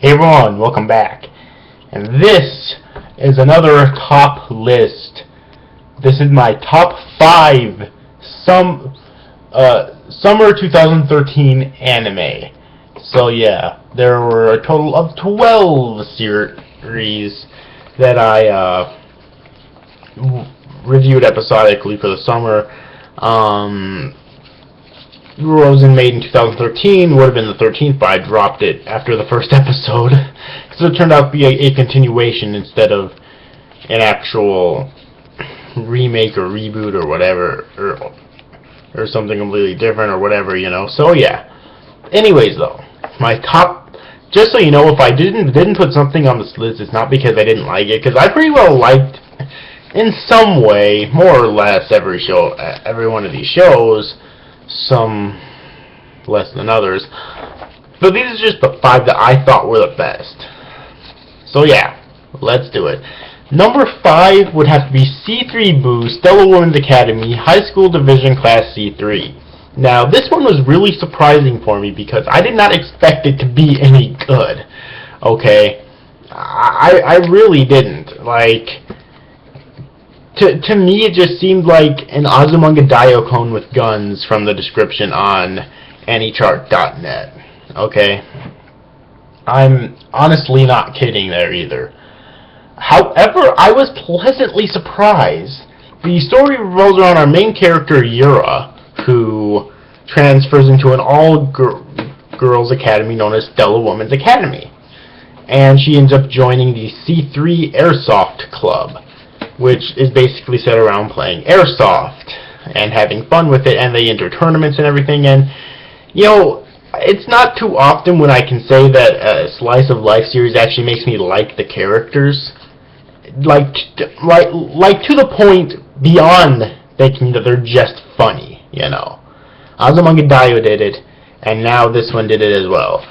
Hey everyone, welcome back. And this is another top list. This is my top 5 summer 2013 anime. So yeah, there were a total of 12 series that I reviewed episodically for the summer. Rosen made in 2013 would have been the 13th, but I dropped it after the first episode because it turned out to be a continuation instead of an actual remake or reboot or whatever, or something completely different or whatever, you know. So yeah. Anyways, though, my top. Just so you know, if I didn't put something on this list, it's not because I didn't like it, because I pretty well liked, in some way, more or less, every one of these shows. Some less than others, but these are just the 5 that I thought were the best. So yeah, let's do it. Number 5 would have to be C3 Boo, Stellar Women's Academy, High School Division Class C3. Now this one was really surprising for me because I did not expect it to be any good. Okay, I really didn't. Like, To me, it just seemed like an Azumanga Daioh clone with guns from the description on AnyChart.net. Okay? I'm honestly not kidding there either. However, I was pleasantly surprised. The story revolves around our main character, Yura, who transfers into an all-girls academy known as Stellar Women's Academy. And she ends up joining the C3 Airsoft Club, which is basically set around playing airsoft and having fun with it, and they enter tournaments and everything. And you know, it's not too often when I can say that a slice of life series actually makes me like the characters, like to the point beyond thinking that they're just funny. You know, Azumanga Daioh did it, and now this one did it as well.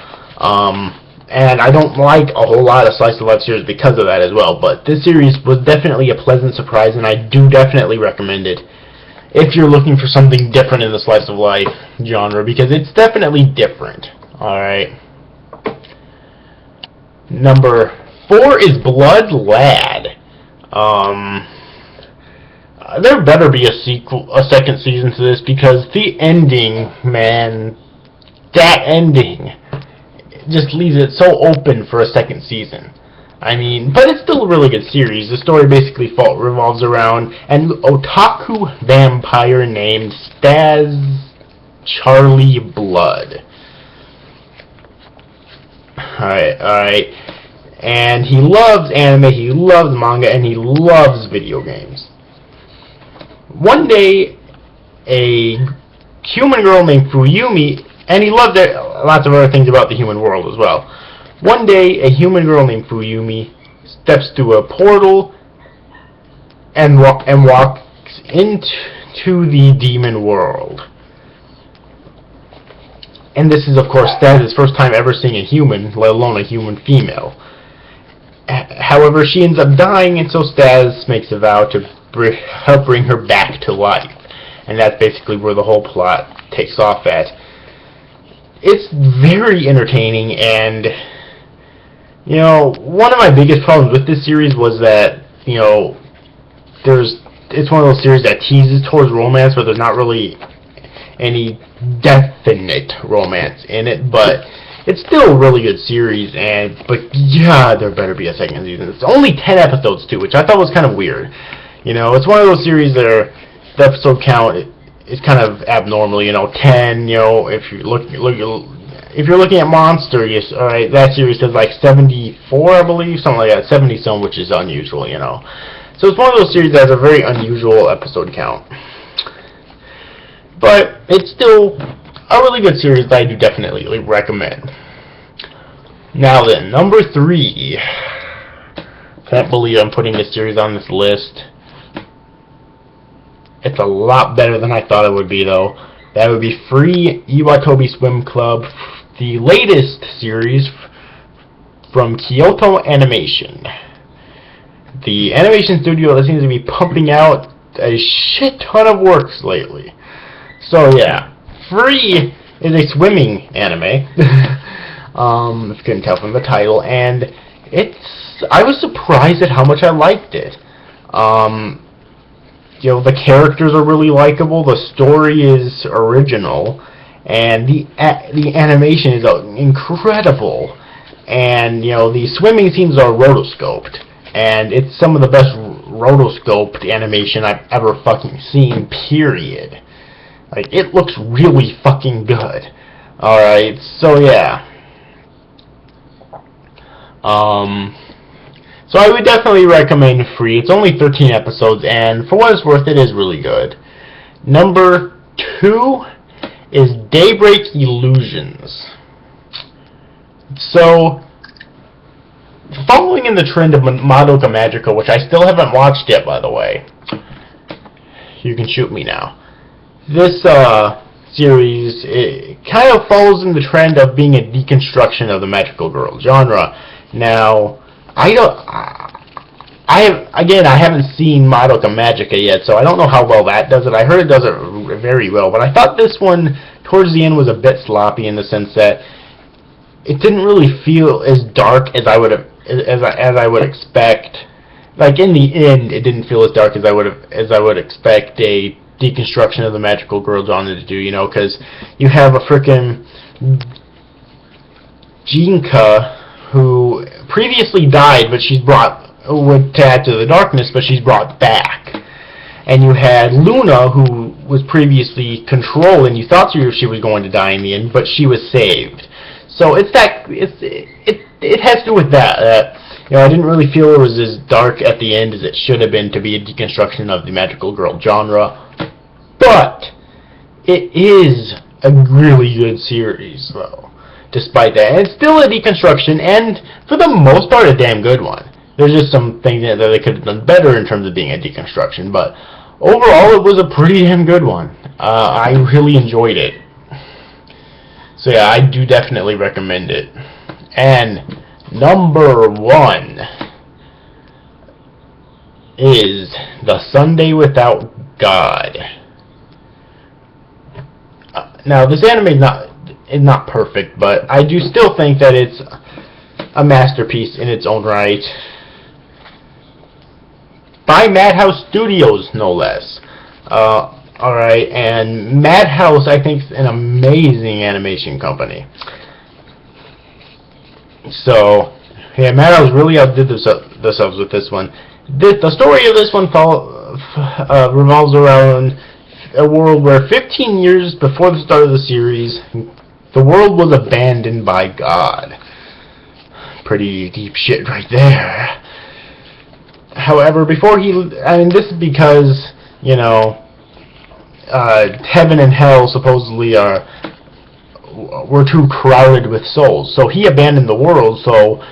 And I don't like a whole lot of slice of life series because of that as well, but this series was definitely a pleasant surprise, and I do definitely recommend it if you're looking for something different in the slice of life genre, because it's definitely different. Alright. Number 4 is Blood Lad. There better be a second season to this, because the ending, man, that ending just leaves it so open for a second season. I mean, but it's still a really good series. The story basically revolves around an otaku vampire named Staz Charlie Blood. Alright. And he loves anime, he loves manga, and he loves video games. One day, a human girl named Fuyumi, and he loved lots of other things about the human world as well. One day, a human girl named Fuyumi steps through a portal and walks into the demon world. And this is, of course, Staz's first time ever seeing a human, let alone a human female. However, she ends up dying, and so Staz makes a vow to help bring her back to life. And that's basically where the whole plot takes off at. It's very entertaining, and you know, one of my biggest problems with this series was that, you know, it's one of those series that teases towards romance, but there's not really any definite romance in it, but it's still a really good series, but yeah, there better be a second season. It's only 10 episodes too, which I thought was kind of weird. You know, it's one of those series that the episode count is kind of abnormal, you know, 10, you know, if you're looking at Monster, yes, alright, that series says like 74, I believe, something like that, 70-some, which is unusual, you know. So it's one of those series that has a very unusual episode count. But it's still a really good series that I do definitely recommend. Now then, number 3. Can't believe I'm putting this series on this list. It's a lot better than I thought it would be, though. That would be Free Iwatobi Swim Club, the latest series from Kyoto Animation. The animation studio that seems to be pumping out a shit ton of works lately. So yeah, Free is a swimming anime. if you couldn't tell from the title, and I was surprised at how much I liked it. You know, the characters are really likable, the story is original, and the animation is incredible. And, you know, the swimming scenes are rotoscoped, and it's some of the best rotoscoped animation I've ever fucking seen, period. Like, it looks really fucking good. Alright, so yeah. So I would definitely recommend Free. It's only 13 episodes, and for what it's worth, it is really good. Number 2 is Daybreak Illusions. So, following in the trend of Madoka Magica, which I still haven't watched yet, by the way. You can shoot me now. This series, it kind of follows in the trend of being a deconstruction of the magical girl genre. Now, I haven't seen Madoka Magica yet, so I don't know how well that does it. I heard it does it very well, but I thought this one, towards the end, was a bit sloppy in the sense that it didn't really feel as dark as I would expect. Like, in the end, it didn't feel as dark as I would expect a deconstruction of the magical girl genre to do, you know, because you have a frickin' Jinka who previously died, but she's would add to the darkness, but she's brought back. And you had Luna, who was previously Control, and you thought she was going to die in the end, but she was saved. So it has to do with that. You know, I didn't really feel it was as dark at the end as it should have been to be a deconstruction of the magical girl genre. But it is a really good series, though. Despite that, and it's still a deconstruction, and for the most part, a damn good one. There's just some things that they could have done better in terms of being a deconstruction, but overall, it was a pretty damn good one. I really enjoyed it. So yeah, I do definitely recommend it. And number 1 is The Sunday Without God. Now, this anime is not perfect, but I do still think that it's a masterpiece in its own right. By Madhouse Studios, no less. Alright, and Madhouse, I think, is an amazing animation company. So, yeah, Madhouse really outdid themselves with this one. The story of this one revolves around a world where 15 years before the start of the series, the world was abandoned by God. Pretty deep shit right there. However, this is because, you know, heaven and hell supposedly were too crowded with souls. So he abandoned the world, so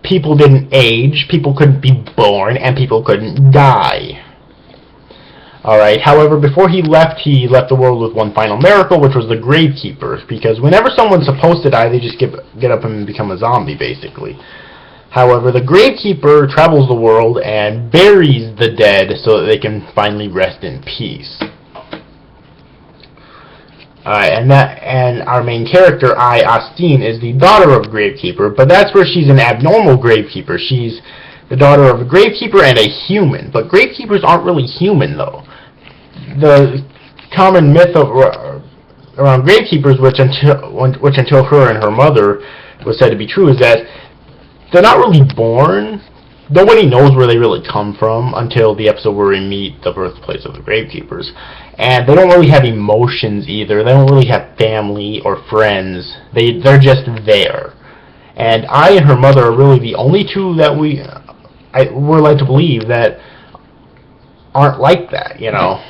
people didn't age, people couldn't be born, and people couldn't die. Alright, however, before he left the world with one final miracle, which was the Gravekeeper, because whenever someone's supposed to die, they just get up and become a zombie, basically. However, the Gravekeeper travels the world and buries the dead so that they can finally rest in peace. And our main character, Astine, is the daughter of a Gravekeeper, but that's where she's an abnormal Gravekeeper. She's the daughter of a Gravekeeper and a human, but Gravekeepers aren't really human, though. The common myth around Gravekeepers, which until her and her mother was said to be true, is that they're not really born. Nobody knows where they really come from until the episode where we meet the birthplace of the Gravekeepers. And they don't really have emotions either. They don't really have family or friends. They're just there. And I and her mother are really the only two that we're led to believe that aren't like that, you know.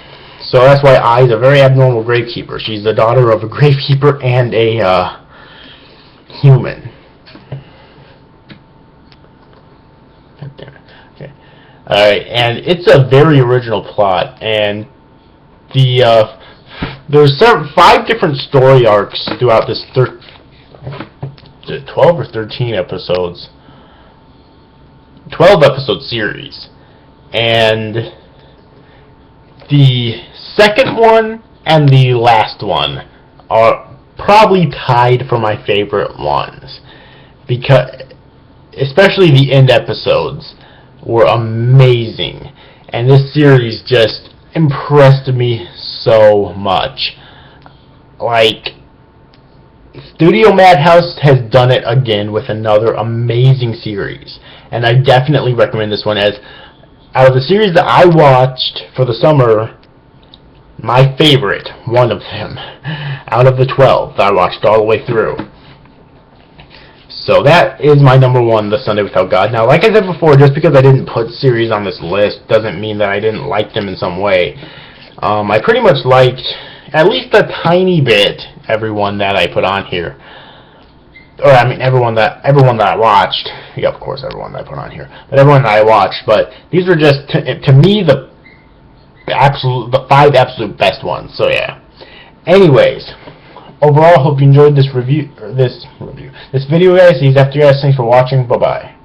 So that's why I is a very abnormal Gravekeeper. She's the daughter of a Gravekeeper and a human. Okay. Alright, and it's a very original plot, and there's 5 different story arcs throughout this 12 or 13 episodes. 12 episode series. And the second one and the last one are probably tied for my favorite ones. because especially the end episodes were amazing, and this series just impressed me so much. Like, Studio Madhouse has done it again with another amazing series, and I definitely recommend this one. As out of the series that I watched for the summer, my favorite, one of them, out of the 12 that I watched all the way through. So that is my number one, The Sunday Without God. Now, like I said before, just because I didn't put series on this list doesn't mean that I didn't like them in some way. I pretty much liked, at least a tiny bit, everyone that I put on here. Or, I mean, everyone that I watched. Yeah, of course, everyone that I put on here. But everyone that I watched. But these were just, to me, the 5 absolute best ones. So, yeah. Anyways, overall, hope you enjoyed this video, guys. These after you guys. Thanks for watching. Bye-bye.